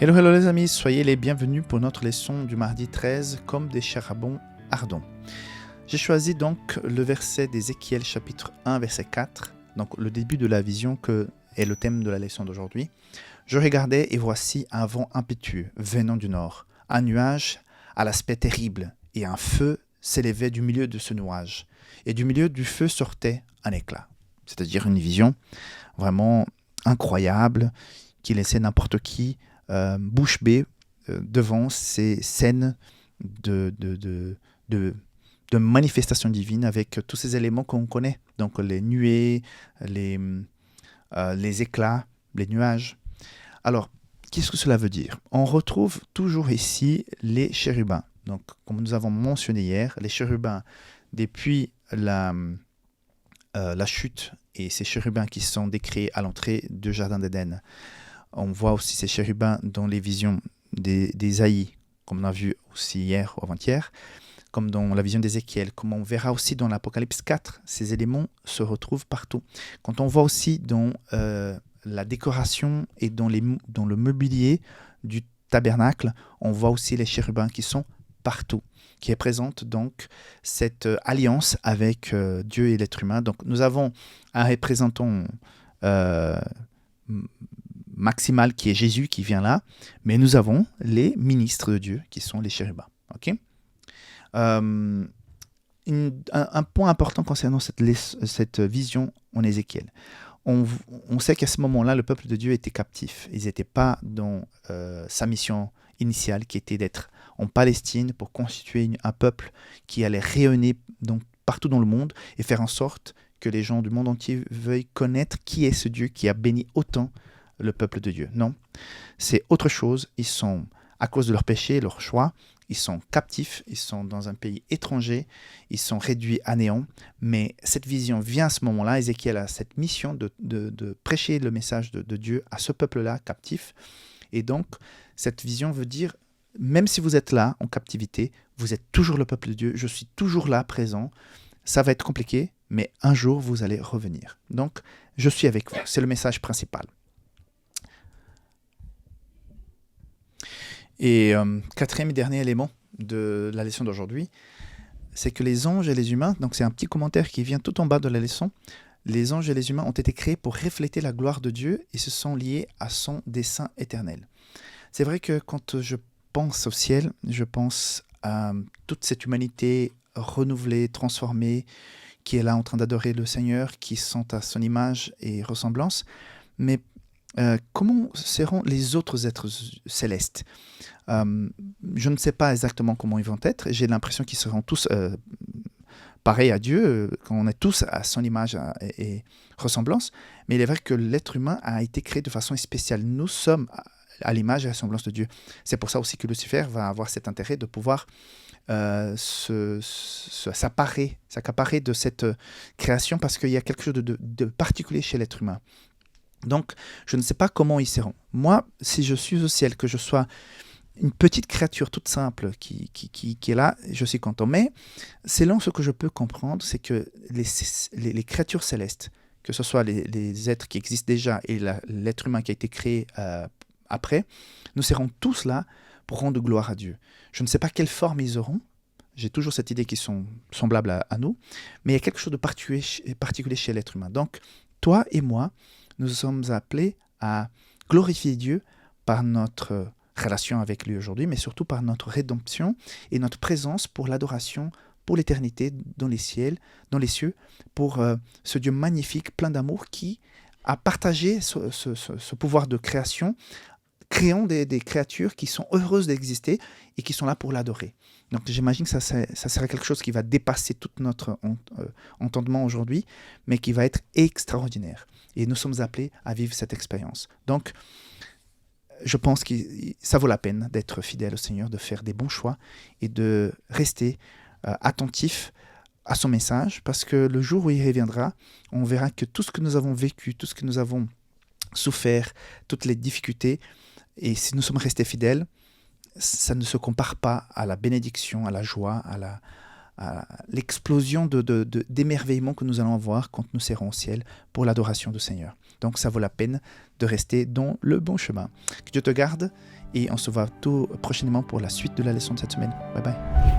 Hello, hello les amis, soyez les bienvenus pour notre leçon du mardi 13, comme des charbons ardents. J'ai choisi donc le verset d'Ézéchiel chapitre 1 verset 4, donc le début de la vision que est le thème de la leçon d'aujourd'hui. Je regardais et voici un vent impétueux venant du nord, un nuage à l'aspect terrible et un feu s'élevait du milieu de ce nuage et du milieu du feu sortait un éclat, c'est-à-dire une vision vraiment incroyable qui laissait n'importe qui bouche bée devant ces scènes de manifestations divines avec tous ces éléments qu'on connaît. Donc les nuées, les éclats, les nuages. Alors, qu'est-ce que cela veut dire? On retrouve toujours ici les chérubins. Donc, comme nous avons mentionné hier, les chérubins, depuis la chute, et ces chérubins qui sont décrits à l'entrée du Jardin d'Éden. On voit aussi ces chérubins dans les visions d'Ésaïe, comme on a vu aussi hier ou avant-hier, comme dans la vision d'Ézéchiel, comme on verra aussi dans l'Apocalypse 4, ces éléments se retrouvent partout. Quand on voit aussi dans la décoration et dans le mobilier du tabernacle, on voit aussi les chérubins qui sont partout, qui représentent donc cette alliance avec Dieu et l'être humain. Donc nous avons un représentant maximal qui est Jésus qui vient là, mais nous avons les ministres de Dieu qui sont les chérubins. Okay? Un point important concernant cette vision en Ézéchiel. On sait qu'à ce moment-là, le peuple de Dieu était captif. Ils n'étaient pas dans sa mission initiale qui était d'être en Palestine pour constituer un peuple qui allait rayonner donc, partout dans le monde et faire en sorte que les gens du monde entier veuillent connaître qui est ce Dieu qui a béni autant le peuple de Dieu. Non, c'est autre chose. Ils sont, à cause de leur péché, leur choix, ils sont captifs, ils sont dans un pays étranger, ils sont réduits à néant. Mais cette vision vient à ce moment-là. Ézéchiel a cette mission de prêcher le message de Dieu à ce peuple-là captif. Et donc, cette vision veut dire, même si vous êtes là en captivité, vous êtes toujours le peuple de Dieu, je suis toujours là, présent. Ça va être compliqué, mais un jour, vous allez revenir. Donc, je suis avec vous. C'est le message principal. Et quatrième et dernier élément de la leçon d'aujourd'hui, c'est que les anges et les humains, donc c'est un petit commentaire qui vient tout en bas de la leçon, les anges et les humains ont été créés pour refléter la gloire de Dieu et se sont liés à son dessein éternel. C'est vrai que quand je pense au ciel, je pense à toute cette humanité renouvelée, transformée, qui est là en train d'adorer le Seigneur, qui sont à son image et ressemblance, mais comment seront les autres êtres célestes? Je ne sais pas exactement comment ils vont être. J'ai l'impression qu'ils seront tous pareils à Dieu, qu'on est tous à son image et ressemblance. Mais il est vrai que l'être humain a été créé de façon spéciale. Nous sommes à l'image et à la semblance de Dieu. C'est pour ça aussi que Lucifer va avoir cet intérêt de pouvoir s'accaparer de cette création parce qu'il y a quelque chose de particulier chez l'être humain. Donc, je ne sais pas comment ils seront. Moi, si je suis au ciel, que je sois une petite créature toute simple qui est là, je suis content. Mais selon ce que je peux comprendre, c'est que les créatures célestes, que ce soit les êtres qui existent déjà et l'être humain qui a été créé après, nous serons tous là pour rendre gloire à Dieu. Je ne sais pas quelle forme ils auront. J'ai toujours cette idée qu'ils sont semblables à nous. Mais il y a quelque chose de particulier chez l'être humain. Donc, toi et moi, nous sommes appelés à glorifier Dieu par notre relation avec lui aujourd'hui, mais surtout par notre rédemption et notre présence pour l'adoration, pour l'éternité dans les cieux, pour ce Dieu magnifique, plein d'amour, qui a partagé ce pouvoir de création, créant des créatures qui sont heureuses d'exister et qui sont là pour l'adorer. Donc j'imagine que ça serait quelque chose qui va dépasser tout notre entendement aujourd'hui, mais qui va être extraordinaire. Et nous sommes appelés à vivre cette expérience. Donc, je pense que ça vaut la peine d'être fidèle au Seigneur, de faire des bons choix et de rester attentif à son message, parce que le jour où il reviendra, on verra que tout ce que nous avons vécu, tout ce que nous avons souffert, toutes les difficultés, et si nous sommes restés fidèles, ça ne se compare pas à la bénédiction, à la joie, à l'explosion d'émerveillement que nous allons avoir quand nous serons au ciel pour l'adoration du Seigneur. Donc ça vaut la peine de rester dans le bon chemin. Que Dieu te garde et on se voit tout prochainement pour la suite de la leçon de cette semaine. Bye bye.